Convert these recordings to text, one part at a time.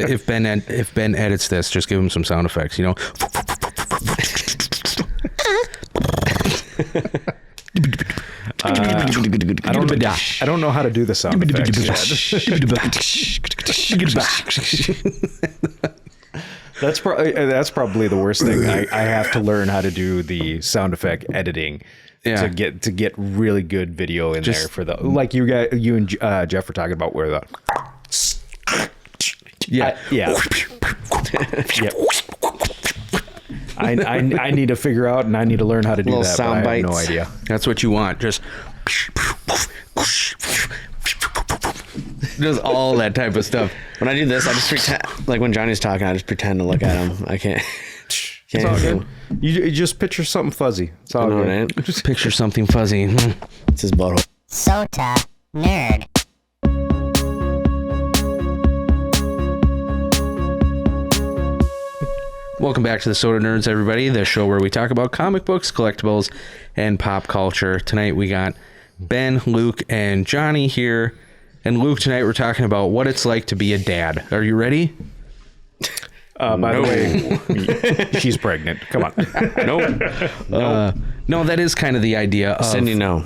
If Ben edits this, just give him some sound effects, you know. I don't know how to do the sound effects. That's probably the worst thing. I have to learn how to do the sound effect editing to get really good video in there for the like you and Jeff were talking about where the yeah. I need to figure out, and I need to learn how to do that. Sound but I have bites. no idea. That's what you want. Just all that type of stuff. When I do this, I just pretend, like when Johnny's talking, I just pretend to look at him. I can't. It's all good. You just picture something fuzzy. It's all good. Right? Just picture something fuzzy. It's his butthole. SotaNerd. Welcome back to the SotaNerds, everybody, the show where we talk about comic books, collectibles, and pop culture. Tonight we got Ben, Luke, and Johnny here. And Luke, tonight we're talking about what it's like to be a dad. Are you ready? By the way, she's pregnant. Come on. No, that is kind of the idea of, Cindy, no.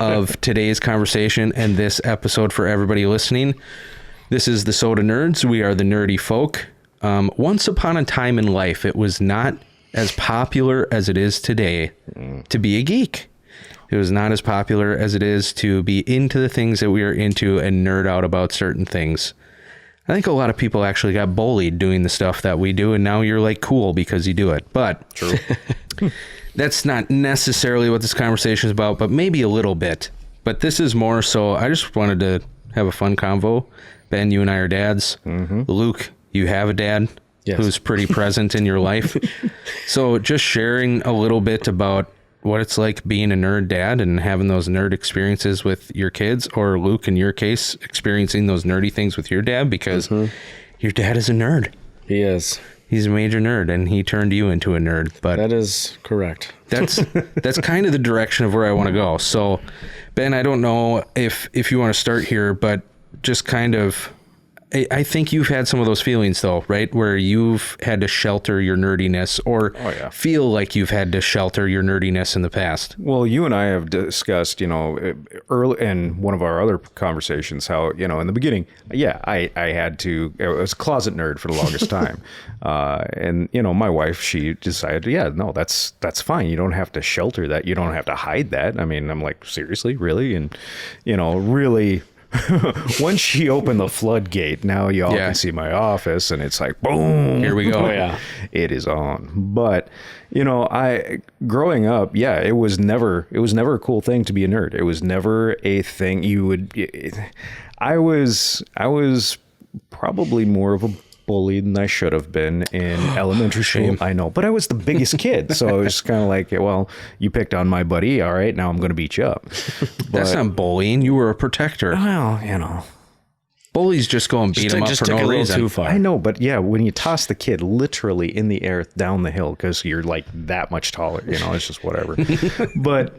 of today's conversation and this episode for everybody listening. This is the SotaNerds. We are the nerdy folk. Once upon a time in life, it was not as popular as it is today to be a geek. It was not as popular as it is to be into the things that we are into and nerd out about certain things. I think a lot of people actually got bullied doing the stuff that we do, and now you're like cool because you do it. But true. That's not necessarily what this conversation is about, but maybe a little bit. But this is more so, I just wanted to have a fun convo. Ben, you and I are dads. Mm-hmm. Luke, you have a dad who's pretty present in your life. So just sharing a little bit about what it's like being a nerd dad and having those nerd experiences with your kids, or Luke, in your case, experiencing those nerdy things with your dad, because your dad is a nerd. He is. He's a major nerd, and he turned you into a nerd. But that is correct. That's kind of the direction of where I want to go. So, Ben, I don't know if you want to start here, but just kind of, I think you've had some of those feelings, though, right? Where you've had to shelter your nerdiness, or feel like you've had to shelter your nerdiness in the past. Well, you and I have discussed, early in one of our other conversations, how, in the beginning, I had to, I was a closet nerd for the longest time. And, my wife, she decided, that's fine. You don't have to shelter that. You don't have to hide that. I mean, I'm like, seriously, really? And, really... Once she opened the floodgate, now y'all can see my office, and it's like, boom, here we go. It is on. But I growing up, it was never a cool thing to be a nerd. It was never a thing I was probably more of a bully than I should have been in elementary school. I know, but I was the biggest kid, so it was kind of like, well, you picked on my buddy, all right, now I'm going to beat you up. That's not bullying. You were a protector. Well, bullies just go and beat them up for no reason. Too far. I know, but when you toss the kid literally in the air down the hill because you're like that much taller, it's just whatever. But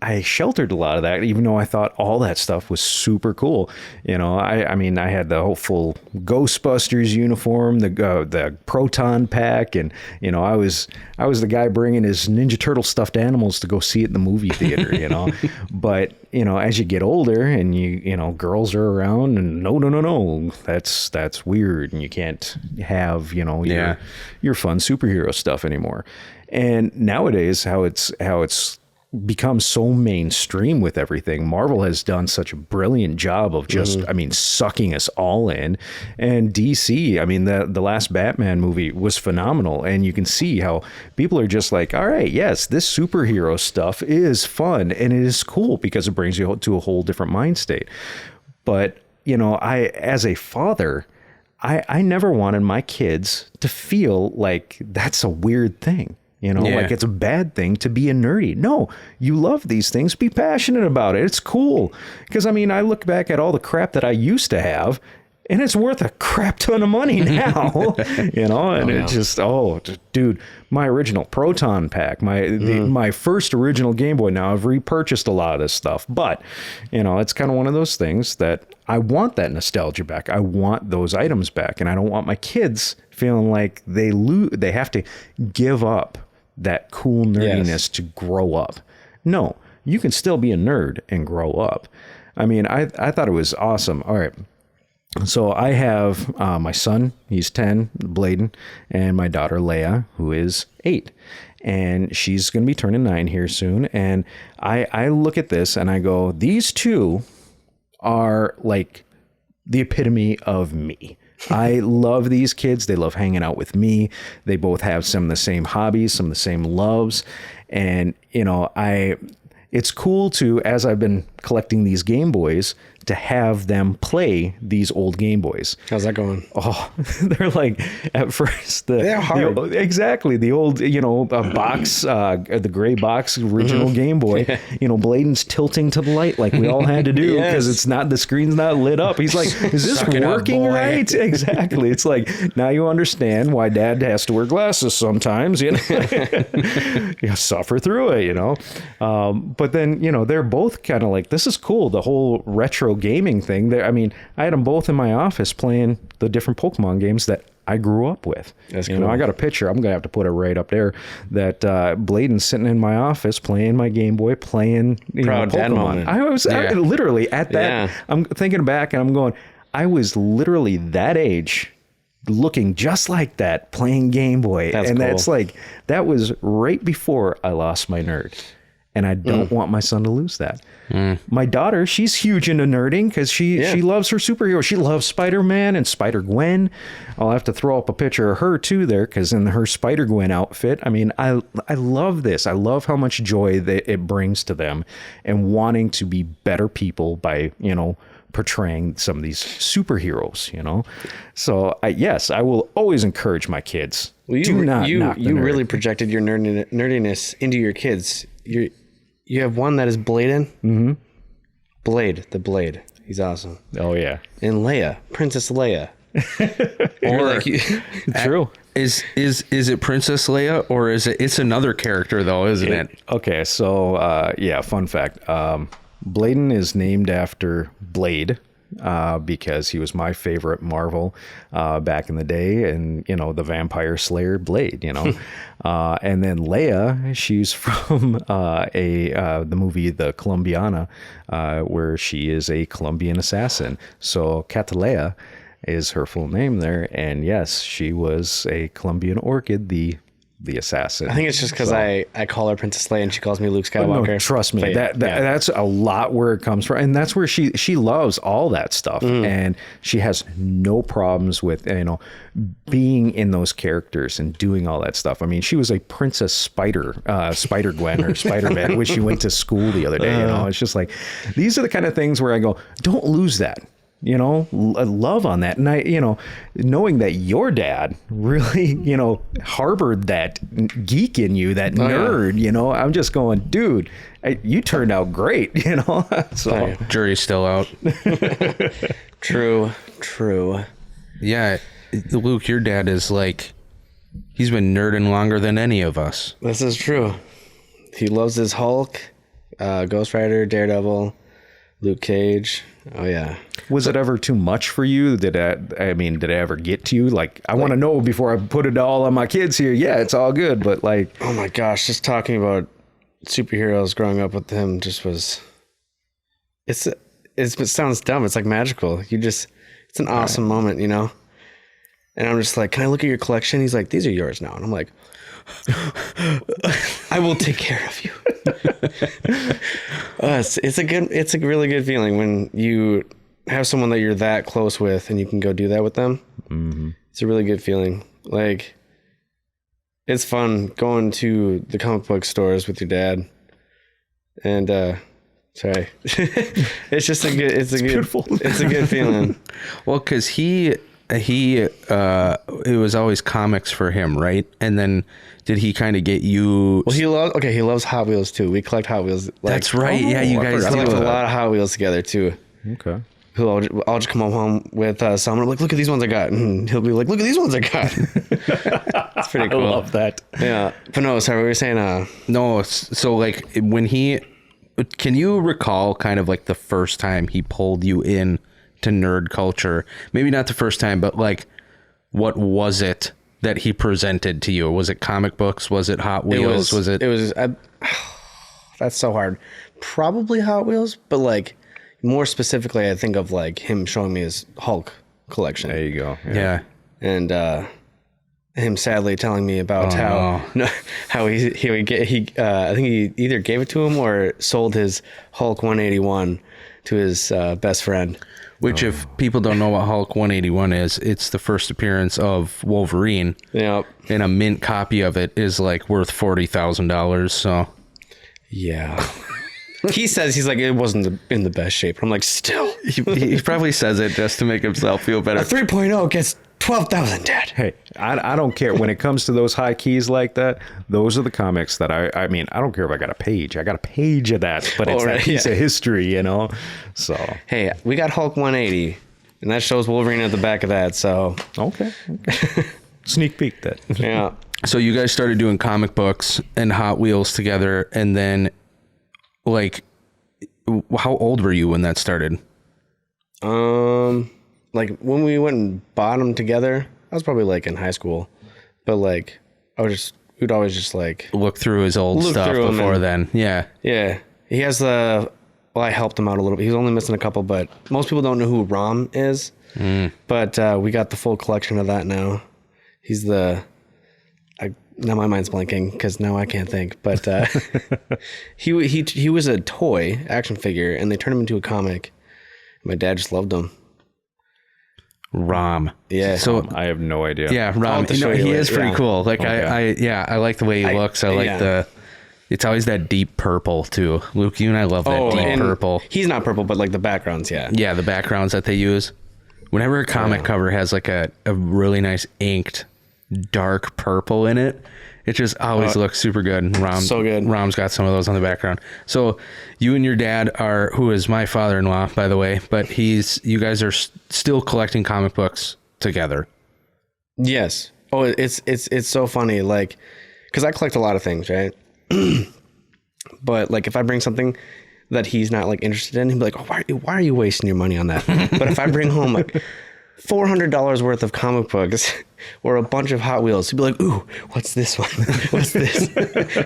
I sheltered a lot of that, even though I thought all that stuff was super cool. I mean, I had the whole full Ghostbusters uniform, the Proton pack, and I was the guy bringing his Ninja Turtle stuffed animals to go see it in the movie theater. But as you get older and you girls are around, and no, that's weird, and you can't have your fun superhero stuff anymore. And nowadays, how it's become so mainstream with everything. Marvel has done such a brilliant job of just, sucking us all in. And DC, the last Batman movie was phenomenal. And you can see how people are just like, all right, yes, this superhero stuff is fun and it is cool because it brings you to a whole different mind state. But, as a father, I never wanted my kids to feel like that's a weird thing. Like it's a bad thing to be a nerdy. No, you love these things. Be passionate about it. It's cool. Because, I look back at all the crap that I used to have, and it's worth a crap ton of money now, you know, and it's just, dude, my original Proton pack, my first original Game Boy. Now I've repurchased a lot of this stuff, but you know, it's kind of one of those things that I want that nostalgia back. I want those items back, and I don't want my kids feeling like they have to give up that cool nerdiness to grow up. No, you can still be a nerd and grow up. I mean, I thought it was awesome. All right. So I have my son, he's 10, Bladen, and my daughter, Leia, who is 8. And she's going to be turning 9 here soon. And I look at this and I go, these two are like the epitome of me. I love these kids. They love hanging out with me. They both have some of the same hobbies, some of the same loves. And, you know, it's cool to, as I've been collecting these Game Boys, to have them play these old Game Boys. How's that going? Oh, they're like, at first, they're hard. Exactly. The old, you know, box, the gray box original Game Boy, you know, Bladen's tilting to the light like we all had to do because the screen's not lit up. He's like, is this working right? Exactly. It's like, now you understand why Dad has to wear glasses sometimes, you know, you suffer through it, you know. But then, you know, they're both kind of like, this is cool. The whole retro gaming thing there. I mean, I had them both in my office playing the different Pokemon games that I grew up with. That's cool. You know, I got a picture. I'm going to have to put it right up there that Bladen's sitting in my office playing my Game Boy, playing Proud dad moment. I was literally at that. Yeah. I'm thinking back and I'm going, I was literally that age looking just like that, playing Game Boy. That's cool. That's like, that was right before I lost my nerd. And I don't want my son to lose that. My daughter, she's huge into nerding because she loves her superhero. She loves Spider-Man and Spider-Gwen. I'll have to throw up a picture of her too there because in her Spider-Gwen outfit, I mean, I love this. I love how much joy that it brings to them and wanting to be better people by, you know, portraying some of these superheroes, you know? So yes, I will always encourage my kids. Well, you really projected your nerdiness into your kids. You have one that is Bladen. Mm-hmm. Blade, the Blade. He's awesome. Oh yeah. And Leia, Princess Leia. Or like true. Is it Princess Leia or is it's another character though, isn't it? Okay, so fun fact. Bladen is named after Blade. Because he was my favorite Marvel back in the day, and you know, the vampire slayer Blade, you know. And then Leia, she's from the movie The Colombiana, where she is a Colombian assassin. So Catalea is her full name there, and yes, she was a Colombian orchid, the assassin. I think it's just because I call her Princess Leia and she calls me Luke Skywalker. No, trust me, that's a lot where it comes from, and that's where she loves all that stuff, and she has no problems with, you know, being in those characters and doing all that stuff. I mean, she was a Princess Spider-Gwen or Spider-Man, which she went to school the other day. You know, it's just like, these are the kind of things where I go, don't lose that. You know, love on that. And I, you know, knowing that your dad really, you know, harbored that geek in you, that nerd, you know, I'm just going, dude, you turned out great, you know. So jury's still out. True. Yeah. Luke, your dad is like, he's been nerding longer than any of us. This is true. He loves his Hulk, Ghost Rider, Daredevil, Luke Cage. Oh yeah. Was it ever too much for you? Did it ever get to you? Like, I want to know before I put it all on my kids here. Yeah, it's all good, but like, oh my gosh, just talking about superheroes growing up with him just was. It sounds dumb. It's like magical. It's an awesome moment, you know. And I'm just like, can I look at your collection? He's like, these are yours now, and I'm like, I will take care of you. It's a really good feeling when you have someone that you're that close with and you can go do that with them. Mm-hmm. It's a really good feeling. Like, it's fun going to the comic book stores with your dad. And sorry, it's just beautiful. It's a good feeling. Well, because it was always comics for him, right? And then did he kind of get you? Well, he loves Hot Wheels too. We collect Hot Wheels. That's right. Yeah, you guys collect a lot of Hot Wheels together too. Okay. I'll just come home with some. I'm like, look at these ones I got, and he'll be like, look at these ones I got. It's pretty cool. I love that. Yeah, but no, sorry, we were saying. No, so like can you recall kind of like the first time he pulled you in to nerd culture? Maybe not the first time, but like, what was it that he presented to you? Was it comic books? Was it Hot Wheels? It was. That's so hard. Probably Hot Wheels, but like more specifically, I think of like him showing me his Hulk collection. There you go. Yeah. And him sadly telling me about how I think he either gave it to him or sold his Hulk 181 to his best friend. Which, if people don't know what Hulk 181 is, it's the first appearance of Wolverine. Yep. And a mint copy of it is like worth $40,000. So, yeah. He says he's like, it wasn't in the best shape. I'm like, still. he probably says it just to make himself feel better. A 3.0 gets 12,000, Dad. Hey, I don't care. When it comes to those high keys like that, those are the comics that I mean, I don't care if I got a page. I got a page of that, but it's that piece of history, you know? So. Hey, we got Hulk 180, and that shows Wolverine at the back of that, so. Okay. Sneak peek that. Yeah. So you guys started doing comic books and Hot Wheels together, and then, like, how old were you when that started? Like when we went and bought them together, I was probably like in high school, but like we'd always just like Look through his old stuff before then. Yeah. Yeah. He has I helped him out a little bit. He's only missing a couple, but most people don't know who Rom is. But we got the full collection of that now. He's now my mind's blanking because now I can't think. But he was a toy action figure, and they turned him into a comic. My dad just loved him. Rom. Yeah. So I have no idea. yeah, Rom. He is pretty cool. Like Okay. I like the way he looks. I like it's always that deep purple too. Luke, you and I love that deep purple. He's not purple, but like the backgrounds, yeah. Yeah, the backgrounds that they use. Whenever a comic cover has like a really nice inked dark purple in it, it just always looks super good. So good. Rom's got some of those on the background. So you and your dad who is my father-in-law, by the way, but you guys are still collecting comic books together. Yes. Oh, it's so funny. Like, cause I collect a lot of things, right? But like if I bring something that he's not like interested in, he'd be like, oh, why are you wasting your money on that? But if I bring home like $400 worth of comic books or a bunch of Hot Wheels, he'd be like, ooh, what's this one? What's this?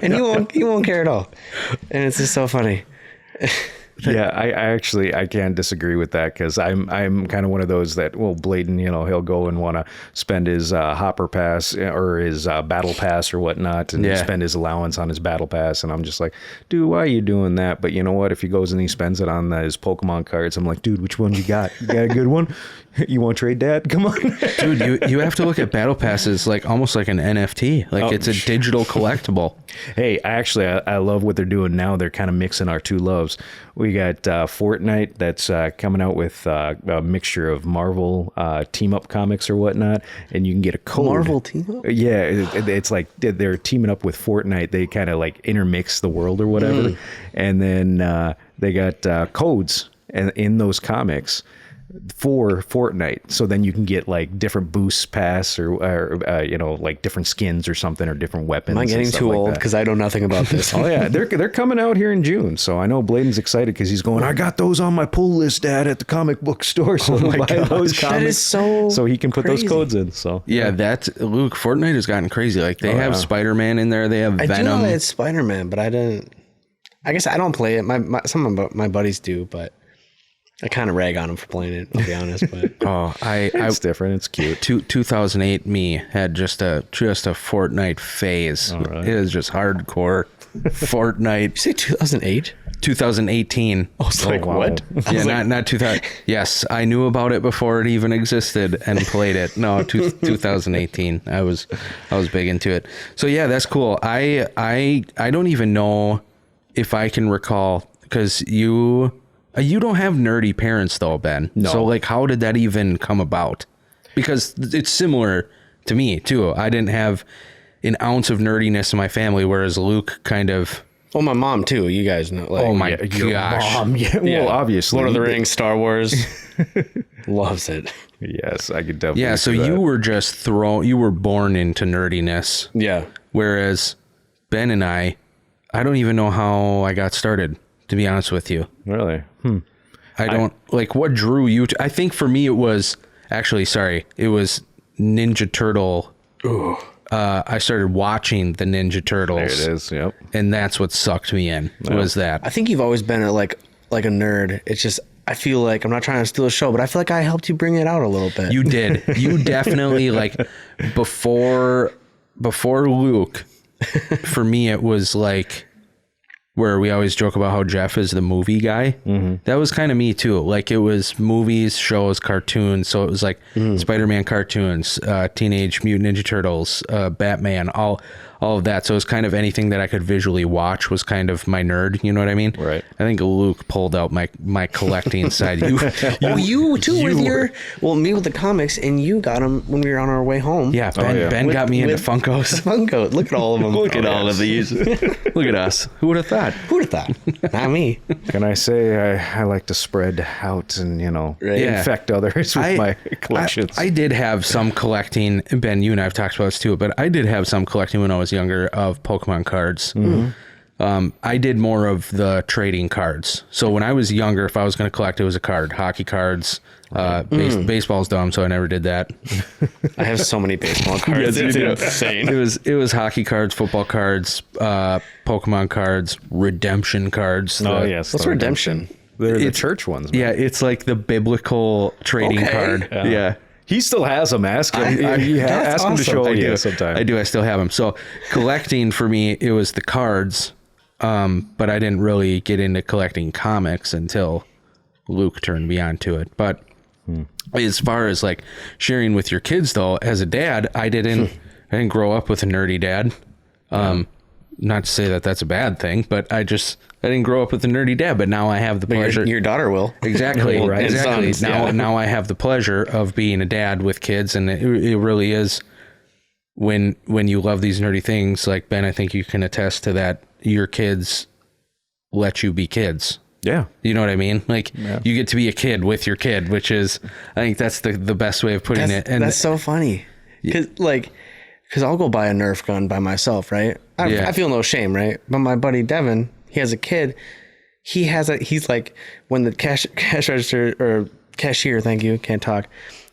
And he won't care at all. And it's just so funny. Yeah, I can't disagree with that because I'm kind of one of those that, well, Bladen, he'll go and want to spend his hopper pass or his battle pass or whatnot and spend his allowance on his battle pass. And I'm just like, dude, why are you doing that? But you know what? If he goes and he spends it on his Pokemon cards, I'm like, dude, which one you got? You got a good one? You want to trade, Dad? Come on. Dude, you have to look at battle passes like almost like an NFT. Like it's a digital collectible. Hey, actually, I love what they're doing now. They're kind of mixing our two loves. We got Fortnite that's coming out with a mixture of Marvel team-up comics or whatnot, and you can get a code. Marvel team-up? Yeah, it's like they're teaming up with Fortnite. They kind of like intermix the world or whatever. And then they got codes in those comics for Fortnite, so then you can get like different boosts pass or like different skins or something or different weapons. Am I getting too old because I know nothing about this? Oh yeah, they're coming out here in June, so I know Bladen's excited because he's going, I got those on my pull list, Dad, at the comic book store, so buy those comics. That is so he can put crazy. those codes in. So yeah, that's Luke. Fortnite has gotten crazy. Like they have Spider-Man in there. They have Venom. I do know that it's Spider-Man, but I guess I don't play it. Some of my buddies do, but I kind of rag on him for playing it, I'll be honest. But it's different. It's cute. 2008 me had just a Fortnite phase. Right. It is just hardcore Fortnite. You say 2008? 2018. I was like, wow. What? Yeah, not 2000. Yes, I knew about it before it even existed and played it. No, 2018. I was big into it. So yeah, that's cool. I don't even know if I can recall because you don't have nerdy parents though, Ben. No. So like, how did that even come about? Because it's similar to me too. I didn't have an ounce of nerdiness in my family, whereas Luke kind of Oh, my mom too. You guys know. Like, Oh my Your gosh. mom. Yeah, well, obviously. Lord of the Rings, Star Wars, loves it. Yes, I could definitely. Yeah, so see that. you were just you were born into nerdiness. Yeah. Whereas Ben and I don't even know how I got started, to be honest with you. Really? I don't like what drew you to, I think for me it was it was Ninja Turtle. I started watching the Ninja Turtles. There it is. Yep. And that's what sucked me in. Was that. I think you've always been like a nerd. It's just, I feel like, I'm not trying to steal a show, but I feel like I helped you bring it out a little bit. You did. You definitely, like, before Luke, for me it was like where we always joke about how Jeff is the movie guy. Mm-hmm. That was kind of me too. Like, it was movies, shows, cartoons. So it was like Spider-Man cartoons, Teenage Mutant Ninja Turtles, Batman, all of that. So it was kind of anything that I could visually watch was kind of my nerd. You know what I mean? Right. I think Luke pulled out my collecting side. You too with me with the comics, and you got them when we were on our way home. Yeah, Ben got me into Funkos. Funkos. Look at all of them. Look at all of these. Look at us. Who would have thought? Who'd have thought? Not me. Can I say I like to spread out and infect others with my collections? I did have some collecting. Ben, you and I have talked about this too, but I did have some collecting when I was younger of Pokemon cards. Mm-hmm. I did more of the trading cards. So when I was younger, if I was going to collect, it was a card. Hockey cards. Baseball's dumb, so I never did that. I have so many baseball cards. It's insane. It was hockey cards, football cards, Pokemon cards, redemption cards. Yes. What's redemption? They're the church ones. Man. Yeah, it's like the biblical trading card. Yeah. He still has them. Ask him. Ask him to show you sometime. I do. I still have them. So collecting for me, it was the cards, but I didn't really get into collecting comics until Luke turned me on to it. But as far as like sharing with your kids, though, as a dad, I didn't grow up with a nerdy dad. Not to say that that's a bad thing, but I didn't grow up with a nerdy dad, but now I have the pleasure. Your daughter will. Exactly. Right. Exactly. Sons, now I have the pleasure of being a dad with kids, and it really is when you love these nerdy things, like Ben, I think you can attest to that. Your kids let you be kids. Yeah. You know what I mean? Like you get to be a kid with your kid, which is, I think that's the best way of putting it. And that's so funny. Cause I'll go buy a Nerf gun by myself, right? I feel no shame, right? But my buddy Devin, he has a kid. He's like, when the cash register or cashier, thank you, can't talk.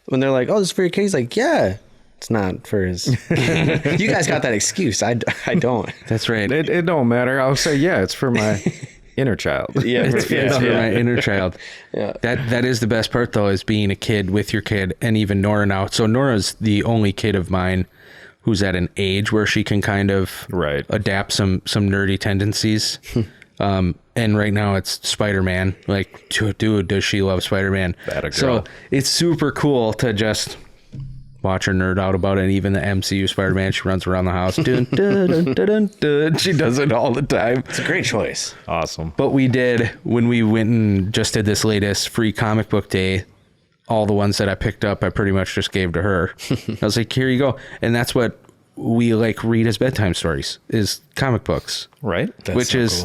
When they're like, oh, this is for your kid, he's like, yeah, it's not for his. You guys got that excuse. I don't. That's right. It don't matter. I'll say, yeah, it's for my inner child. Yeah, it's for my inner child. Yeah. That is the best part, though, is being a kid with your kid, and even Nora now. So Nora's the only kid of mine who's at an age where she can kind of adapt some nerdy tendencies. And right now it's Spider-Man. Like, dude, does she love Spider-Man? So it's super cool to just watch her nerd out about it. And even the MCU Spider-Man, she runs around the house. Dun, dun, dun, dun, dun. She does it all the time. It's a great choice. Awesome. But we did, when we went and just did this latest free comic book day, all the ones that I picked up, I pretty much just gave to her. I was like, here you go. And that's what we like read as bedtime stories, is comic books. Right. Which is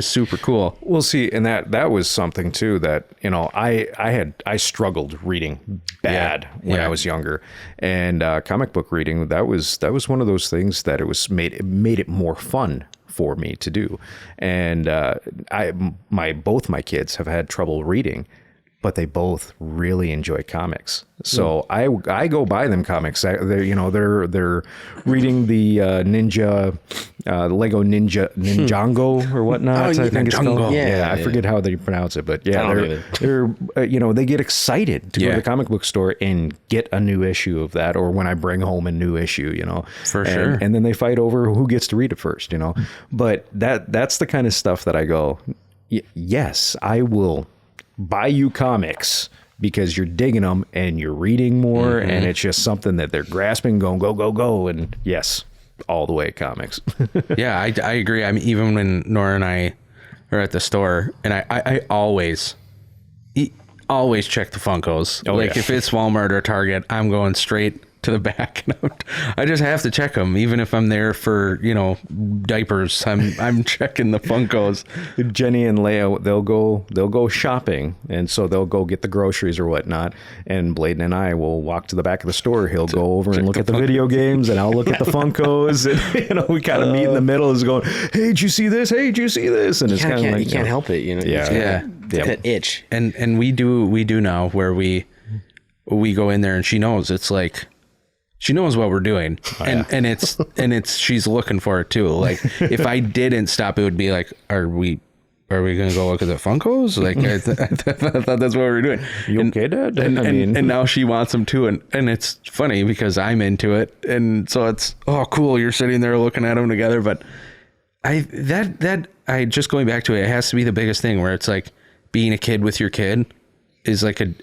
super cool. Well, see, and that was something too that, I struggled reading bad when I was younger, and comic book reading, that was one of those things that it made it more fun for me to do. And both my kids have had trouble reading, but they both really enjoy comics. So I go buy them comics. They're reading the Lego Ninjago or whatnot. I think it's called. Yeah, I forget how they pronounce it, but they're they get excited to go to the comic book store and get a new issue of that, or when I bring home a new issue, For sure. And then they fight over who gets to read it first, But that's the kind of stuff that I go, yes, I will buy you comics because you're digging them and you're reading more, and it's just something that they're grasping, going go, and yes, all the way comics. Yeah, I agree. I mean, even when Nora and I are at the store, and I always check the Funkos. If it's Walmart or Target, I'm going straight to the back. And I just have to check them, even if I'm there for diapers. I'm checking the Funkos. Jenny and Leia, they'll go shopping, and so they'll go get the groceries or whatnot. And Bladen and I will walk to the back of the store. He'll go over and look at the video games, and I'll look at the Funkos. And we kind of meet in the middle. Is going, hey, did you see this? Hey, did you see this? And it's kind of like you can't help it, Yeah. That itch. And we do now where we go in there and she knows. It's like she knows what we're doing. And it's she's looking for it too. Like if I didn't stop, it would be like, are we gonna go look at the Funkos? Like I thought that's what we were doing. You okay, Dad? And now she wants them too, and it's funny because I'm into it, and so it's cool. You're sitting there looking at them together, but I just going back to it has to be the biggest thing where it's like being a kid with your kid is like a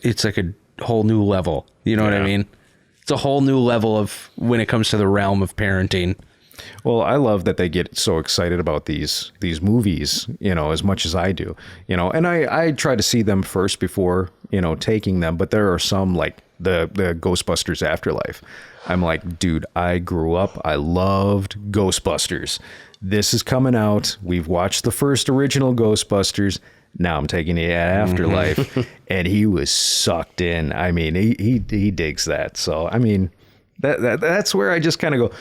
whole new level. You know what I mean? It's a whole new level of when it comes to the realm of parenting. Well, I love that they get so excited about these movies, as much as I do, and I try to see them first before, taking them. But there are some like the Ghostbusters Afterlife. I'm like, dude, I grew up. I loved Ghostbusters. This is coming out. We've watched the first original Ghostbusters. Now I'm taking it at Afterlife, and he was sucked in. I mean, he digs that. So I mean, that's where I just kind of go.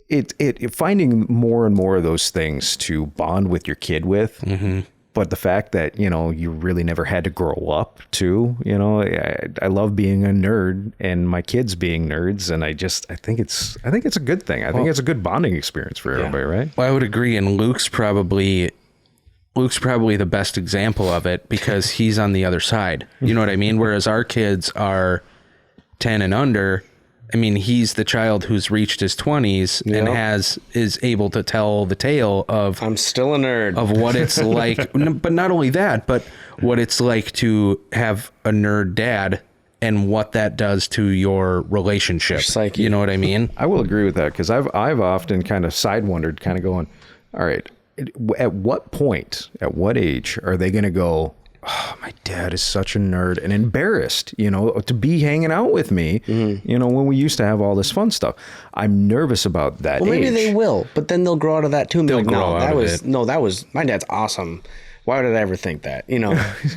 It finding more and more of those things to bond with your kid with, but the fact that you really never had to grow up too. I love being a nerd and my kids being nerds, and I think it's a good thing. I think it's a good bonding experience for everybody, right? Well, I would agree, and Luke's probably the best example of it because he's on the other side. You know what I mean? Whereas our kids are 10 and under. I mean, he's the child who's reached his 20s and is able to tell the tale of I'm still a nerd of what it's like. But not only that, but what it's like to have a nerd dad and what that does to your relationship. Your psyche. You know what I mean? I will agree with that because I've often kind of side wondered, kind of going, all right, at what point, at what age are they going to go, oh, my dad is such a nerd and embarrassed, to be hanging out with me, when we used to have all this fun stuff. I'm nervous about that. Well, maybe age. they will, but then they'll grow out of that too and be like, that was my dad's awesome. Why did I ever think that?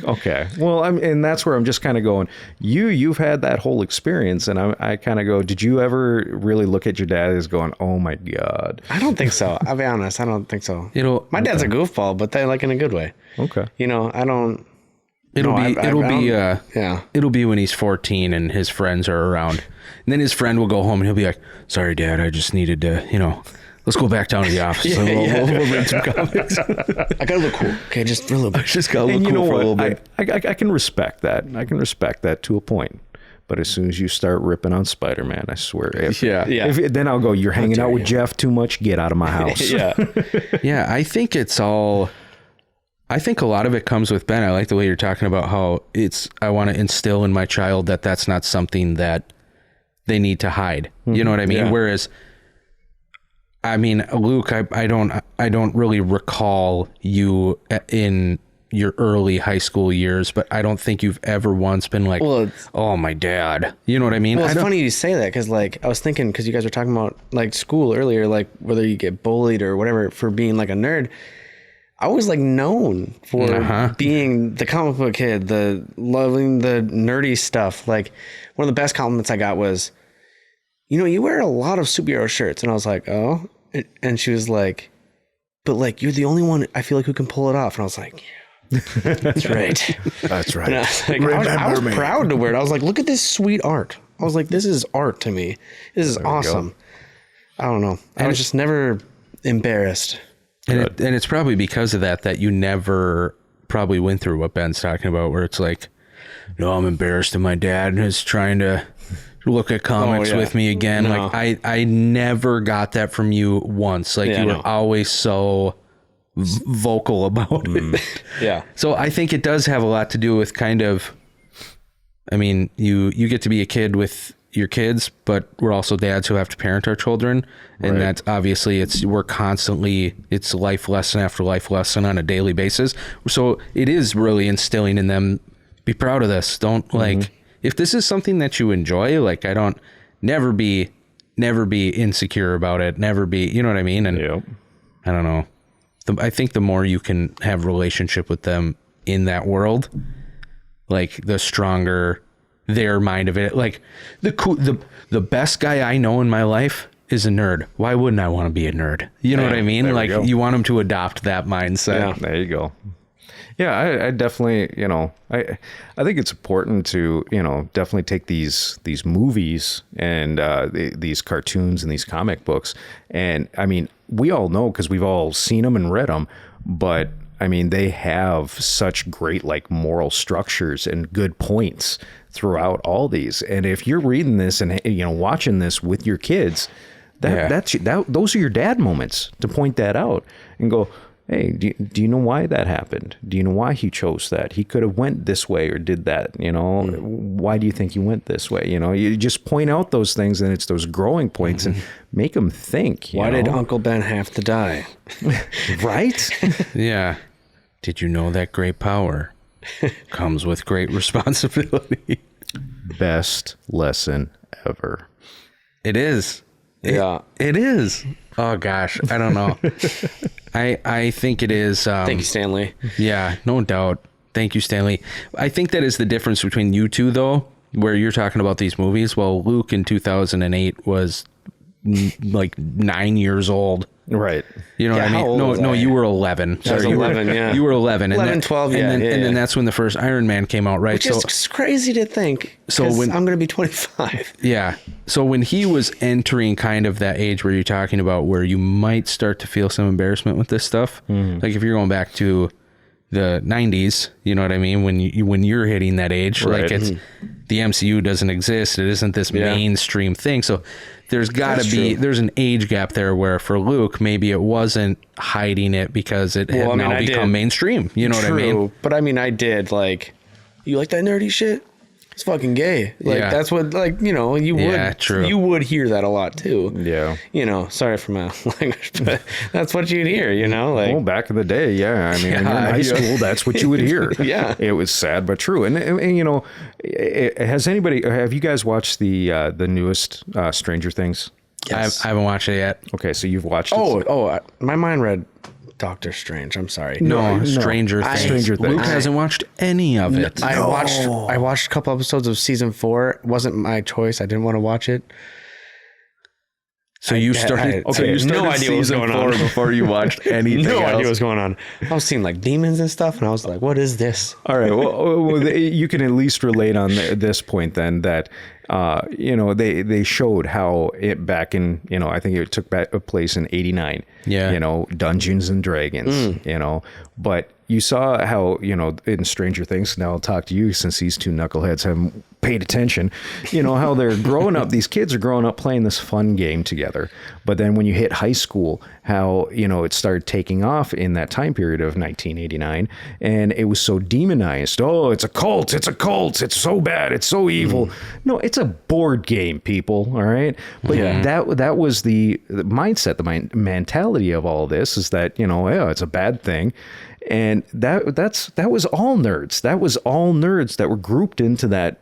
Okay. Well, and that's where I'm just kind of going, you've had that whole experience. And I kind of go, did you ever really look at your dad as going, oh my God? I don't think so. I'll be honest. I don't think so. My dad's a goofball, but they like in a good way. Okay. I don't. It'll be when he's 14 and his friends are around. And then his friend will go home and he'll be like, sorry, Dad, I just needed to, let's go back down to the office. We'll read some comics. I gotta look cool. Okay, just for a little bit. Just gotta look cool for a little bit. I can respect that. I can respect that to a point. But as soon as you start ripping on Spider-Man, I swear. Then I'll go, you're hanging out with Jeff too much. Get out of my house. Yeah, I think a lot of it comes with Ben. I like the way you're talking about how I want to instill in my child that that's not something that they need to hide. You know what I mean? Yeah. Whereas, I mean, Luke, I don't really recall you in your early high school years, but I don't think you've ever once been like, oh, my dad. You know what I mean? Well, it's funny you say that because, like, I was thinking because you guys were talking about like school earlier, like whether you get bullied or whatever for being like a nerd. I was like known for being the comic book kid, the loving the nerdy stuff. Like one of the best compliments I got was, you wear a lot of superhero shirts. And I was like, oh, and she was like, but like, you're the only one I feel like who can pull it off. And I was like, yeah, that's right. That's right. And I was like, I was proud to wear it. I was like, look at this sweet art. I was like, this is art to me. This is awesome. I don't know. I was just never embarrassed. And it's probably because of that you never probably went through what Ben's talking about, where it's like, no, I'm embarrassed and my dad is trying to look at comics with me again. No. Like I never got that from you once. Like you were always so vocal about it. Yeah. So I think it does have a lot to do with kind of, I mean, you get to be a kid with your kids, but we're also dads who have to parent our children. And that's obviously we're constantly, it's life lesson after life lesson on a daily basis. So it is really instilling in them, be proud of this. Don't like, if this is something that you enjoy, like never be insecure about it. Never be, you know what I mean? And Yep. I don't know. I think the more you can have relationship with them in that world, like the stronger their mind of it. Like the best guy I know in my life is a nerd. Why wouldn't I want to be a nerd? You know what I mean? Like you want them to adopt that mindset. Yeah, there you go. Yeah, I definitely, I think it's important to, definitely take these movies and these cartoons and these comic books. And I mean, we all know because we've all seen them and read them, but I mean, they have such great like moral structures and good points throughout all these. And if you're reading this and watching this with your kids, those are your dad moments to point that out and go, hey, do you know why that happened? Do you know why he chose that? He could have went this way or did that, Why do you think he went this way? You just point out those things, and it's those growing points and make them think. Why did Uncle Ben have to die? Right? Yeah. Did you know that great power comes with great responsibility? Best lesson ever. It is. Yeah. It is. Oh gosh, I don't know. I think it is. Thank you, Stanley. Yeah, no doubt. Thank you, Stanley. I think that is the difference between you two, though, where you're talking about these movies. Well, Luke in 2008 was like 9 years old. Right. You know what I mean? No, you were 11. I was 11, yeah. You were 11. 11, 12, yeah. And then that's when the first Iron Man came out, right? Which is crazy to think. So when I'm going to be 25. Yeah. So when he was entering kind of that age where you're talking about where you might start to feel some embarrassment with this stuff, like if you're going back to the 90s, you know what I mean? When you're hitting that age, right. like it's the MCU doesn't exist. It isn't this mainstream thing. So there's got to be, there's an age gap there where for Luke, maybe it wasn't hiding it because it had now become mainstream. You know what I mean? But I mean, I did like, you like that nerdy shit? It's fucking gay. Like that's what, like, you would, you would hear that a lot too. Yeah. Sorry for my language, but that's what you'd hear, like. Well, back in the day, yeah. I mean, when you're in high school, that's what you would hear. Yeah. It was sad but true. And have you guys watched the newest Stranger Things? Yes. I haven't watched it yet. Okay, so you've watched it. My mind read Doctor Strange. I'm sorry. No, Stranger Things. Stranger Things. Luke hasn't watched any of it. I watched a couple episodes of season 4. It wasn't my choice. I didn't want to watch it. So you started. No idea what was going on before you watched anything. No else. idea what was going on. I was seeing like demons and stuff, and I was like, "What is this?" All right. Well, you can at least relate on this point then that they showed how it back in I think it took place in '89. Yeah. Dungeons and Dragons. But you saw how in Stranger Things. Now I'll talk to you since these two knuckleheads haven't paid attention. How they're growing up. These kids are growing up playing this fun game together. But then when you hit high school, how it started taking off in that time period of 1989, and it was so demonized. Oh, it's a cult. It's a cult. It's so bad. It's so evil. No, it's a board game, people. All right. But that was the mindset, the mentality of all this is that it's a bad thing. And that was all nerds. That was all nerds that were grouped into that,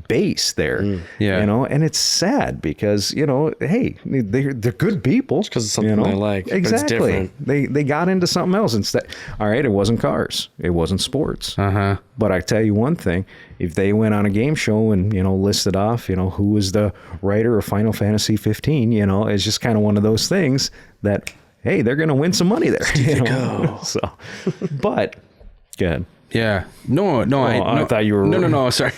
base there. And it's sad because, hey, they're good people. Because it's something they like. Exactly. They got into something else instead. All right, it wasn't cars. It wasn't sports. But I tell you one thing, if they went on a game show and, listed off, who was the writer of Final Fantasy 15, it's just kind of one of those things that, hey, they're going to win some money there. So, but good. Yeah. No. I thought you were. No. Sorry.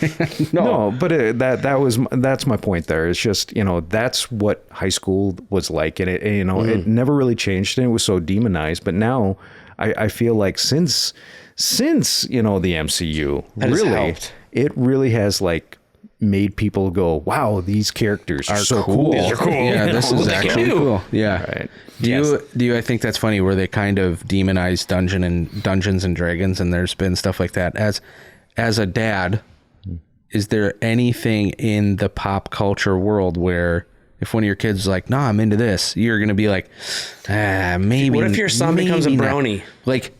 No, but that's my point there. It's just, that's what high school was like. And it, it never really changed and it was so demonized. But now I feel like since, the MCU, really, it really has like made people go, wow, these characters are so cool. These are cool. Yeah, this is actually cool. Yeah. Right. Do you? I think that's funny where they kind of demonize Dungeons and Dragons, and there's been stuff like that. As a dad, is there anything in the pop culture world where if one of your kids is like, "Nah, I'm into this," you're gonna be like, maybe. What if your son becomes a brony? Not. Like.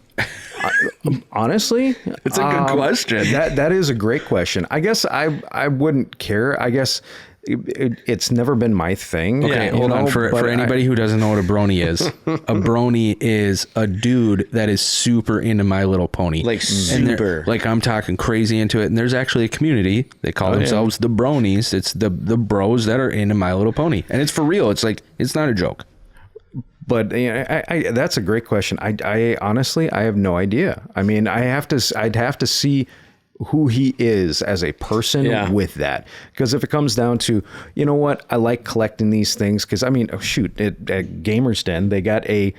Honestly, it's a good question. That is a great question. I guess I wouldn't care. I guess it's never been my thing. Okay, hold on. For anybody who doesn't know what a brony is, a brony is a dude that is super into My Little Pony. Like And they're- super. like I'm talking crazy into it. And there's actually a community. They call themselves the bronies. It's the bros that are into My Little Pony. And it's for real. It's like, it's not a joke. But that's a great question. I honestly, I have no idea. I mean, I'd have to see who he is as a person with that. Because if it comes down to, you know what, I like collecting these things. Because I mean, shoot, at Gamers Den, they got a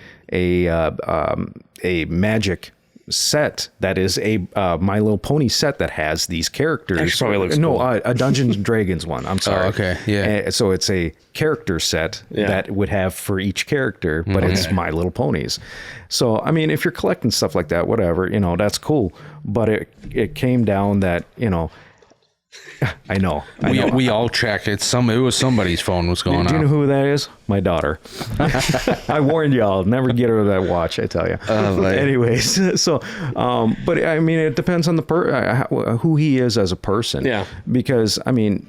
magic set that is a My Little Pony set that has these characters. Actually probably looks cool. A Dungeons and Dragons one. I'm sorry. Oh, okay, yeah. So it's a character set that would have for each character, but it's My Little Ponies. So I mean, if you're collecting stuff like that, whatever, you know, that's cool. But it came down that, you know, I know. We all checked. It was somebody's phone was going Do you know off. who that is? My daughter. I warned y'all. Never get her that watch, I tell you. Anyways, so, but I mean, it depends on the who he is as a person. Yeah. Because I mean,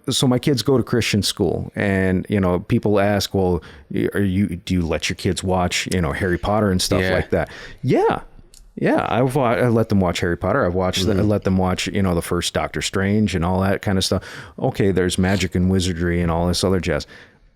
so my kids go to Christian school, and you know, people ask, well, do you let your kids watch, you know, Harry Potter and stuff like that? Yeah. Yeah, I let them watch Harry Potter. I've watched I let them watch, you know, the first Doctor Strange and all that kind of stuff. Okay, there's magic and wizardry and all this other jazz.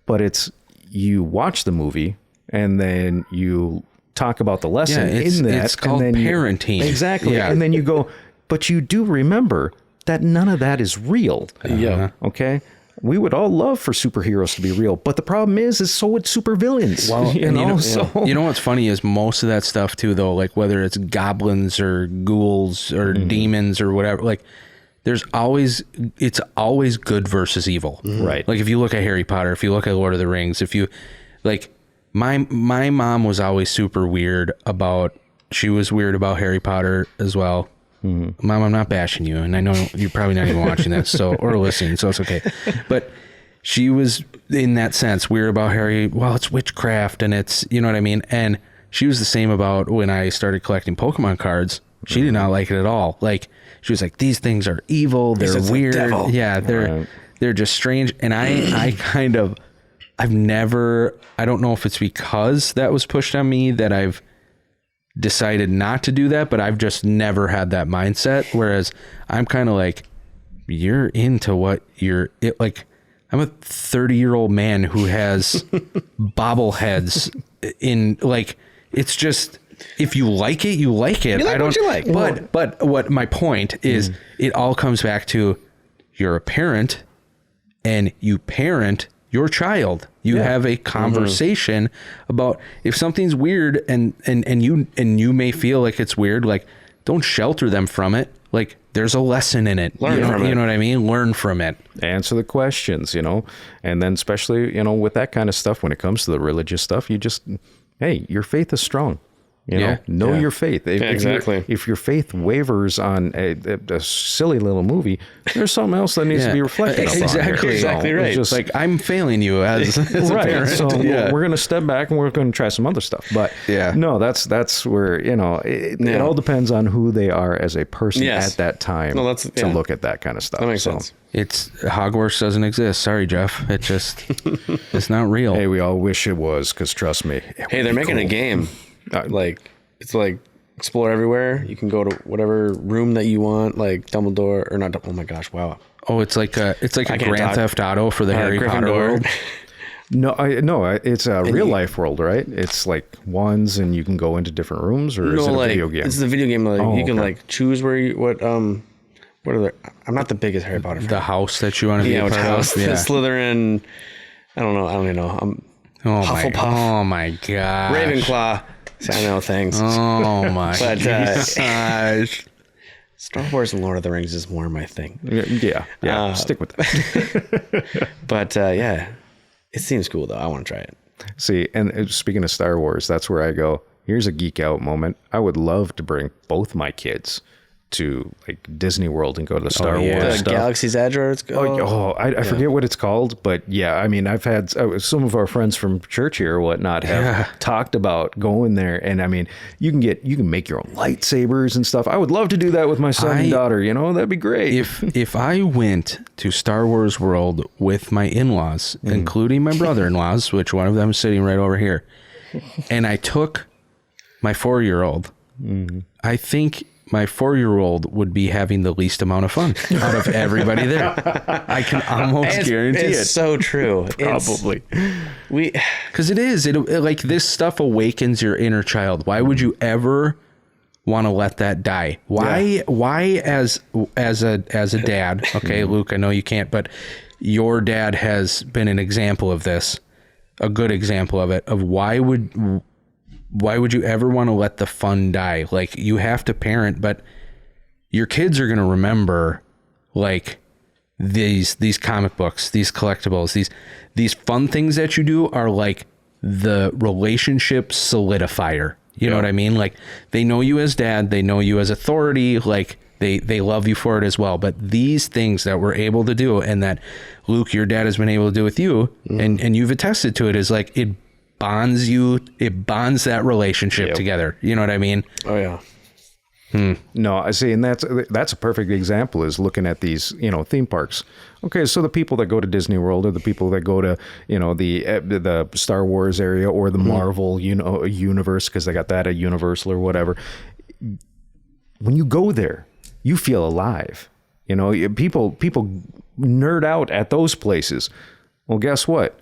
But it's, you watch the movie and then you talk about the lesson in that. It's called and then parenting. Exactly. Yeah. And then you go, but you do remember that none of that is real. Yeah. Okay? We would all love for superheroes to be real, but the problem is so would supervillains. Well, you know, you know what's funny is most of that stuff too, though, like whether it's goblins or ghouls or demons or whatever, like it's always good versus evil. Right. Like if you look at Harry Potter, if you look at Lord of the Rings, if you like, my mom was always super weird about, she was weird about Harry Potter as well. Mom, I'm not bashing you, and I know you're probably not even watching this, or listening, so it's okay. But she was, in that sense, weird about Harry. Well, it's witchcraft, and it's, you know what I mean? And she was the same about when I started collecting Pokemon cards. She did not like it at all. Like, she was like, these things are evil, they're weird. Yeah, they're just strange. And I don't know if it's because that was pushed on me that I've decided not to do that, but I've just never had that mindset. Whereas I'm kind of like, you're into what like, I'm a 30-year-old man who has bobbleheads in, like, it's just, if you like it, you like it. You like I don't, what you like. But what my point is, it all comes back to, you're a parent and you parent your child. You have a conversation about if something's weird and you may feel like it's weird, like, don't shelter them from it. Like, there's a lesson in it. Learn from it. You know what I mean? Learn from it. Answer the questions, you know, and then especially, you know, with that kind of stuff, when it comes to the religious stuff, you just, hey, your faith is strong. You know your faith. Exactly. If your faith wavers on a silly little movie, there's something else that needs to be reflected upon. Exactly right. It's just, Like, I'm failing you as a right. parent. So we're going to step back and we're going to try some other stuff. But no, that's where, you know, it all depends on who they are as a person at that time to look at that kind of stuff. That makes sense. It's Hogwarts doesn't exist. Sorry, Jeff. It just, it's not real. Hey, we all wish it was, because trust me. Hey, they're making a game. Like, it's like explore everywhere. You can go to whatever room that you want, like Dumbledore or not. Oh my gosh! Wow. Oh, it's like a Grand Theft Auto for the Harry Potter world. No, it's a real life world, right? It's like ones, and you can go into different rooms, or is it a video game? It's the video game. Like, you can like choose where you what are the? I'm not the biggest Harry Potter fan. The house that you want to be a part house. of. Yeah. Slytherin. I don't know. I don't even know. Hufflepuff. Oh my god. Ravenclaw. See, I know things. Oh my But, gosh. Star Wars and Lord of the Rings is more my thing. Yeah. Stick with that. But yeah, it seems cool though. I want to try it. See, and speaking of Star Wars, that's where I go, here's a geek out moment. I would love to bring both my kids to like Disney World and go to the Star yeah. Wars The stuff. Galaxy's Edge, or it's I forget what it's called, but yeah, I mean, I've had some of our friends from church here or whatnot have talked about going there, and I mean, you can make your own lightsabers and stuff. I would love to do that with my son and daughter. You know, that'd be great. If I went to Star Wars World with my in-laws, including my brother-in-laws, which one of them is sitting right over here, and I took my 4-year-old, I think my 4-year-old would be having the least amount of fun out of everybody there. I can almost guarantee it's it. so true. Probably. Because it is. It like this stuff awakens your inner child. Why would you ever want to let that die? Why as a dad, okay, Luke, I know you can't, but your dad has been an example of this, a good example of it, of why would you ever want to let the fun die? Like, you have to parent, but your kids are going to remember like these comic books, these collectibles, these fun things that you do are like the relationship solidifier. You know what I mean? Like, they know you as dad, they know you as authority, like they love you for it as well. But these things that we're able to do, and that Luke, your dad, has been able to do with you, and you've attested to it, is like it bonds that relationship together. You know what I mean? Oh yeah. No, I see, and that's a perfect example, is looking at these, theme parks. Okay, so the people that go to Disney World, or the people that go to, the Star Wars area, or the Marvel, universe, because they got that at Universal or whatever. When you go there, you feel alive. People nerd out at those places. Well, guess what?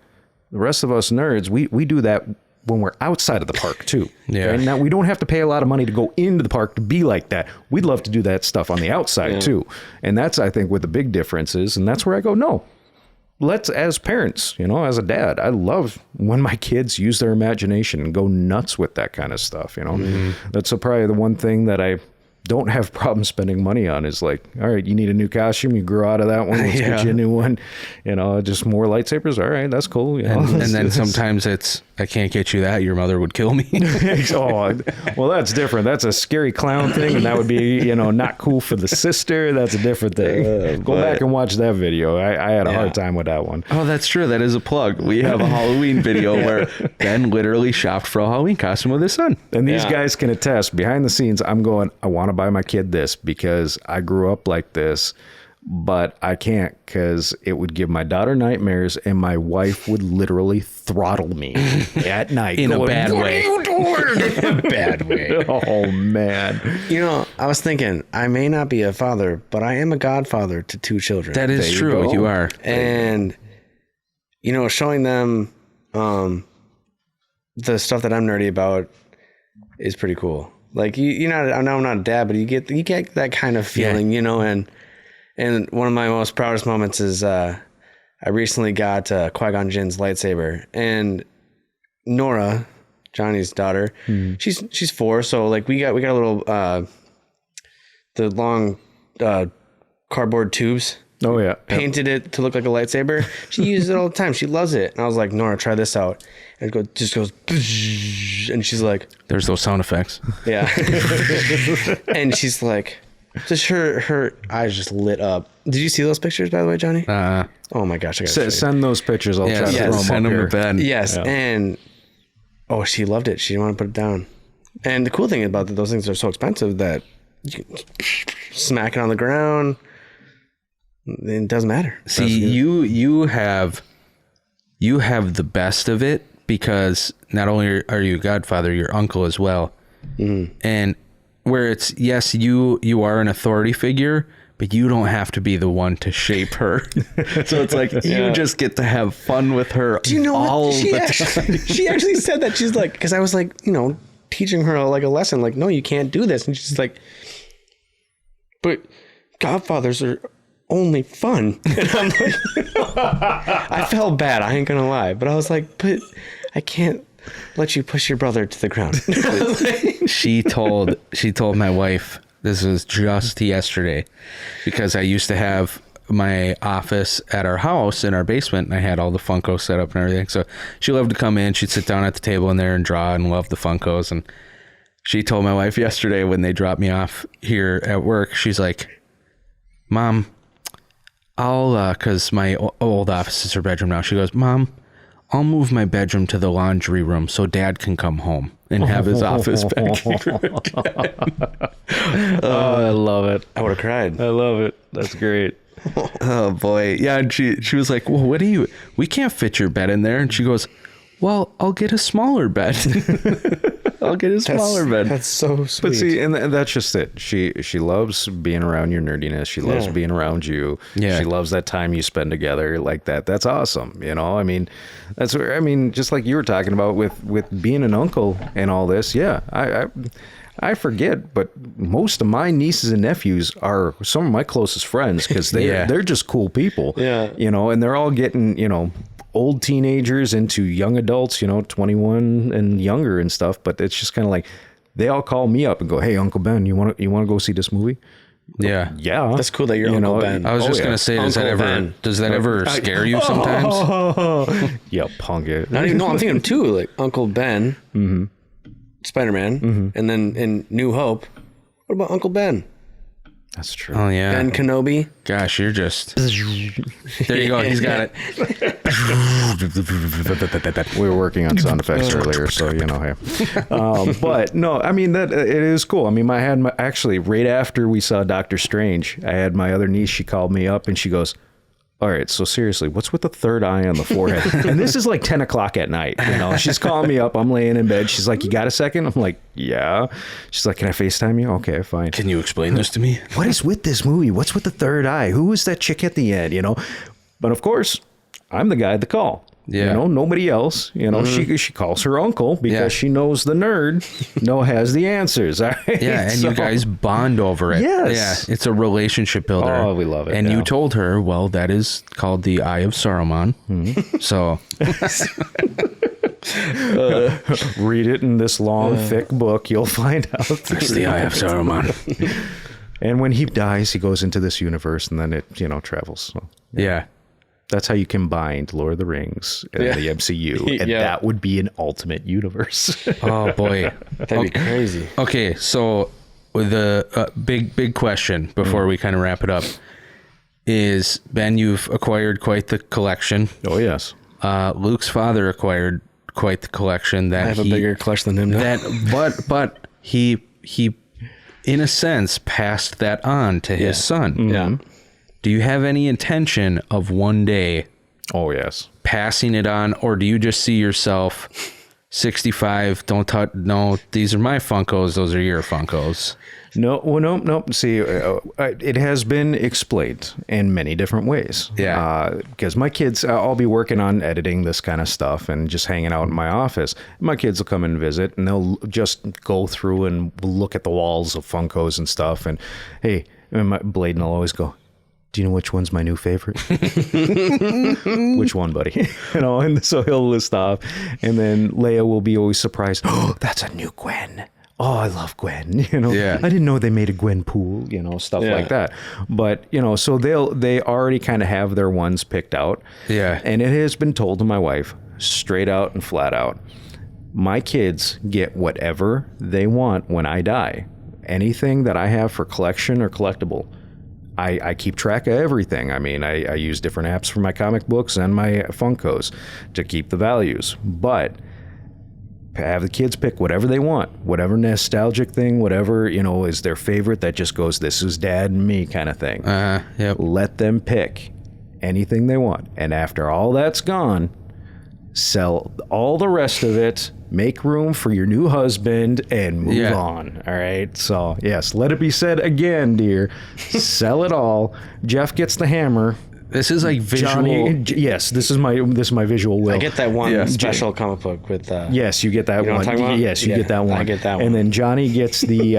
The rest of us nerds, we do that when we're outside of the park too. Yeah. Okay? Now, we don't have to pay a lot of money to go into the park to be like that. We'd love to do that stuff on the outside too. And that's, I think, what the big difference is. And that's where I go, no, let's, as parents, as a dad, I love when my kids use their imagination and go nuts with that kind of stuff. That's probably the one thing that I don't have problems spending money on, is like, all right, you need a new costume, you grew out of that one, let's get you a new one, just more lightsabers. All right, that's cool. And then sometimes it's, I can't get you that, your mother would kill me. Well, that's different. That's a scary clown thing, and that would be, not cool for the sister. That's a different thing. Go back and watch that video. I had a hard time with that one. Oh, that's true. That is a plug. We have a Halloween video where Ben literally shopped for a Halloween costume with his son. And these guys can attest, behind the scenes, I'm going, I want to buy my kid this because I grew up like this, but I can't, because it would give my daughter nightmares, and my wife would literally throttle me at night. In a bad way. What are you doing? In a bad way. Oh, man. I was thinking, I may not be a father, but I am a godfather to 2 children. That is true. You are. And, showing them the stuff that I'm nerdy about is pretty cool. Like, I know I'm not a dad, but you get that kind of feeling, and one of my most proudest moments is I recently got Qui-Gon Jinn's lightsaber, and Nora, Johnny's daughter, she's 4, so like we got a little the long cardboard tubes. Oh yeah. Painted it to look like a lightsaber. She uses it all the time. She loves it. And I was like, Nora, try this out. And it just goes, and she's like, there's those sound effects. yeah. And she's like, just her eyes just lit up. Did you see those pictures, by the way, Johnny? Oh my gosh, I gotta show you. Send those pictures. I'll try to throw them send up them here. to Ben. Yes, Yeah. and she loved it. She didn't want to put it down. And the cool thing about those things are so expensive that you can smack it on the ground. It doesn't matter. See, you have the best of it, because not only are you a godfather, you're uncle as well. And where it's, yes, you are an authority figure, but you don't have to be the one to shape her. So it's like, you just get to have fun with her. Do you know all what? the time. She actually said that. She's like, because I was like, teaching her like a lesson, like, no, you can't do this. And she's like, but godfathers are only fun. And I'm like, I felt bad, I ain't gonna lie, but I was like, but I can't let you push your brother to the ground. She told my wife, this was just yesterday, because I used to have my office at our house in our basement, and I had all the Funkos set up and everything. So she loved to come in, she'd sit down at the table in there and draw, and love the Funkos. And She told my wife yesterday when they dropped me off here at work, she's like, Mom, because my old office is her bedroom now. She goes, Mom, I'll move my bedroom to the laundry room so Dad can come home and have his office back here. I love it. I would have cried. I love it. That's great. Oh boy. Yeah. And she was like, well, we can't fit your bed in there. And she goes, well, I'll get a smaller bed. I'll get a smaller bed. That's so sweet. But see, and that's just it. She loves being around your nerdiness. She loves being around you. Yeah. She loves that time you spend together like that. That's awesome. You know, I mean, just like you were talking about with being an uncle and all this. Yeah, I forget, but most of my nieces and nephews are some of my closest friends because they're just cool people. Yeah. You know, and they're all getting, you know, old teenagers into young adults, you know, 21 and younger and stuff. But it's just kind of like they all call me up and go, "Hey, Uncle Ben, you want to go see this movie?" Yeah. Yeah, That's cool that you're Uncle Ben. I was just going to say, does that ever scare you sometimes? Yeah, punk it. Not even, no, I'm thinking too, like Uncle Ben, Spider-Man, and then in New Hope, what about Uncle Ben? That's true. Oh, yeah. Ben Kenobi. Gosh, you're just... There you go. He's got it. We were working on sound effects earlier, so you know, hey. But no, I mean that it is cool. I mean, actually right after we saw Doctor Strange, I had my other niece. She called me up and she goes, "All right, so seriously, what's with the third eye on the forehead?" And this is like 10 o'clock at night. You know, she's calling me up. I'm laying in bed. She's like, "You got a second?" I'm like, "Yeah." She's like, "Can I FaceTime you?" Okay, fine. Can you explain this to me? What is with this movie? What's with the third eye? Who is that chick at the end? You know, but of course, I'm the guy at the call. Yeah. You know, nobody else. You know, she calls her uncle because she knows the nerd has the answers. All right? Yeah, and you guys bond over it. Yes. Yeah, it's a relationship builder. Oh, we love it. And yeah. you told her, well, that is called the Eye of Saruman. So read it in this long, thick book. You'll find out. it's the Eye of Saruman. And when he dies, he goes into this universe, and then it, you know, travels. So. Yeah. That's how you combine Lord of the Rings and the MCU. And that would be an ultimate universe. Oh, boy. That'd be crazy. Okay, so the big question before we kind of wrap it up is, Ben, you've acquired quite the collection. Oh, yes. Luke's father acquired quite the collection. That I have a bigger collection than him now. But he in a sense passed that on to his son. Yeah. Do you have any intention of one day Oh, yes. passing it on, or do you just see yourself 65, don't touch, no, these are my Funkos, those are your Funkos? No. See, it has been explained in many different ways. Yeah. Because my kids, I'll be working on editing this kind of stuff and just hanging out in my office. My kids will come and visit, and they'll just go through and look at the walls of Funkos and stuff. And hey, and Bladen will always go, "Do you know which one's my new favorite?" "Which one, buddy?" You know, and so he'll list off. And then Leia will be always surprised. "Oh, that's a new Gwen. Oh, I love Gwen." You know, Yeah. "I didn't know they made a Gwen pool," you know, stuff like that. But, you know, so they already kind of have their ones picked out. Yeah. And it has been told to my wife straight out and flat out, my kids get whatever they want when I die. Anything that I have for collection or collectible, I keep track of everything. I mean, I use different apps for my comic books and my Funkos to keep the values. But have the kids pick whatever they want, whatever nostalgic thing, whatever, you know, is their favorite that just goes, "This is Dad and me" kind of thing. Yep. Let them pick anything they want. And after all that's gone, sell all the rest of it, make room for your new husband, and move on. All right. So, yes, let it be said again, dear. Sell it all. Jeff gets the hammer. This is like visual. Johnny, yes, this is my visual will. I get that one special comic book with. Yes, you get that You know one. what I'm talking about? Yes, you get that one. I get that one. And then Johnny gets the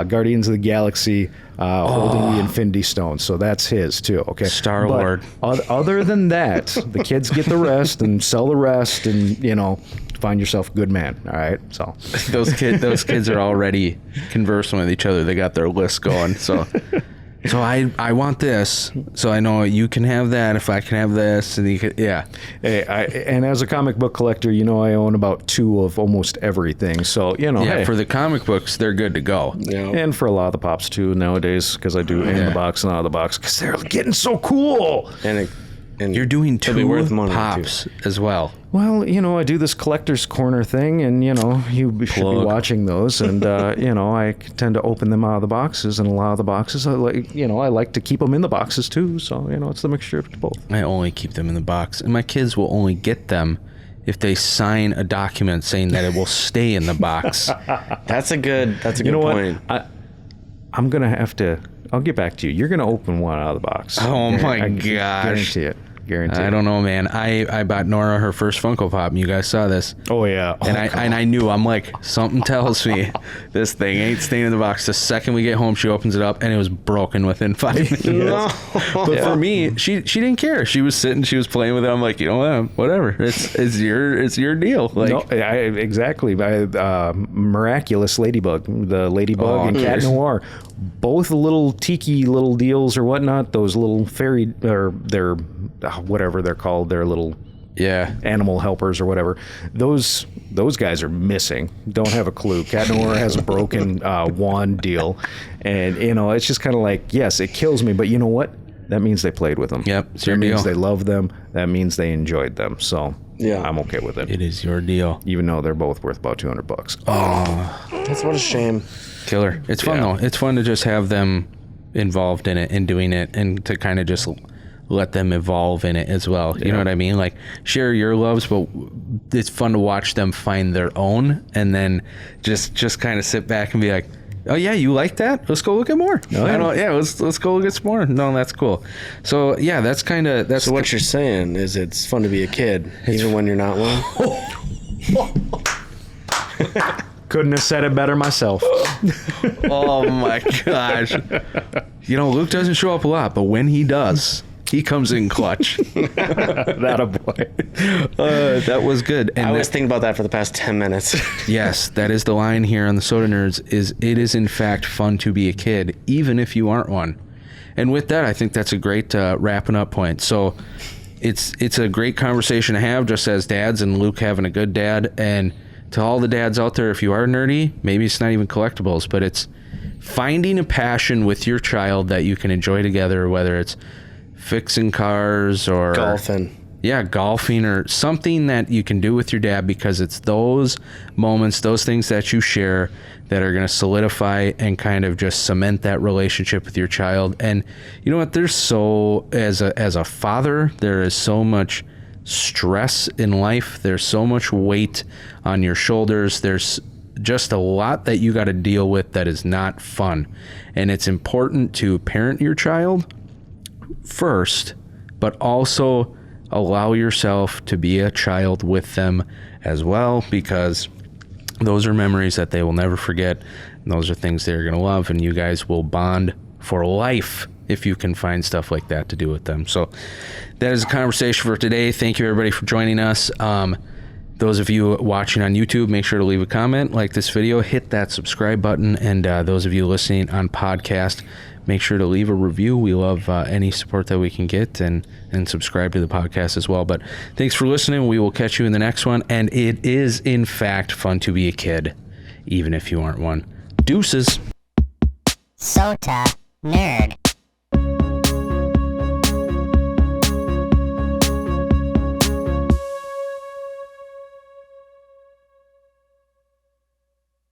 Guardians of the Galaxy holding the Infinity Stone. So that's his too. Okay. Star-Lord. Other than that, the kids get the rest and sell the rest, and you know, find yourself a good man. All right. So those kids are already conversing with each other. They got their list going. So So I want this. So I know you can have that if I can have this. And you can, yeah. Hey, and as a comic book collector, I own about 2 of almost everything. So, Yeah, hey. for the comic books, they're good to go. Yeah. And for a lot of the pops too nowadays, because I do in the box and out of the box, because they're getting so cool. And You're doing it'll be 2 worth money, pops as well. Well, I do this collector's corner thing, and you should be watching those. And I tend to open them out of the boxes, and a lot of the boxes, I like to keep them in the boxes too. So it's the mixture of both. I only keep them in the box, and my kids will only get them if they sign a document saying that it will stay in the box. That's a good point. What? I'm gonna have to. I'll get back to you. You're gonna open one out of the box. Oh my gosh! Guarantee it. I don't know, man. I bought Nora her first Funko Pop, and you guys saw this. Oh yeah. And I knew. I'm like, something tells me this thing ain't staying in the box. The second we get home, she opens it up, and it was broken within 5 minutes. No. But for me, she didn't care. She was sitting, she was playing with it. I'm like, whatever. It's your deal. Like, No, exactly. Miraculous Ladybug, the Ladybug and Cat Noir, both little tiki little deals or whatnot. Those little fairy or their whatever they're called, their little animal helpers or whatever. Those guys are missing. Don't have a clue. Cat Noir has a broken wand deal, and it's just kind of like, yes, it kills me, but you know what? That means they played with them. Yep, it's that your means deal. they love them. That means they enjoyed them. So Yeah. I'm okay with it. It is your deal. Even though they're both worth about $200. That's what a shame. Killer. It's fun though. It's fun to just have them involved in it and doing it, and to kind of just let them evolve in it as well. You know what I mean? Like, share your loves, but it's fun to watch them find their own, and then just kind of sit back and be like, oh yeah, you like that? Let's go look at more. Let's go look at some more. No, that's cool. So yeah, that's So what you're saying is it's fun to be a kid, even when you're not one. Couldn't have said it better myself. Oh my gosh. Luke doesn't show up a lot, but when he does, he comes in clutch. That a boy. That was good. And I was thinking about that for the past 10 minutes. yes, that is the line here on the SotaNerds, is it is in fact fun to be a kid, even if you aren't one. And with that, I think that's a great wrapping up point. So it's a great conversation to have, just as dads, and Luke having a good dad. And to all the dads out there, if you are nerdy, maybe it's not even collectibles, but it's finding a passion with your child that you can enjoy together, whether it's fixing cars or golfing or something that you can do with your dad, because it's those moments, those things that you share that are going to solidify and kind of just cement that relationship with your child. And you know what, there's as a father, there is so much stress in life. There's so much weight on your shoulders. There's just a lot that you got to deal with that is not fun. And it's important to parent your child first, but also allow yourself to be a child with them as well, because those are memories that they will never forget. And those are things they're going to love, and you guys will bond for life if you can find stuff like that to do with them. So that is a conversation for today. Thank you everybody for joining us. Those of you watching on YouTube, make sure to leave a comment, like this video, hit that subscribe button, and those of you listening on podcast, make sure to leave a review. We love any support that we can get, and subscribe to the podcast as well. But thanks for listening. We will catch you in the next one. And it is, in fact, fun to be a kid, even if you aren't one. Deuces. SotaNerd.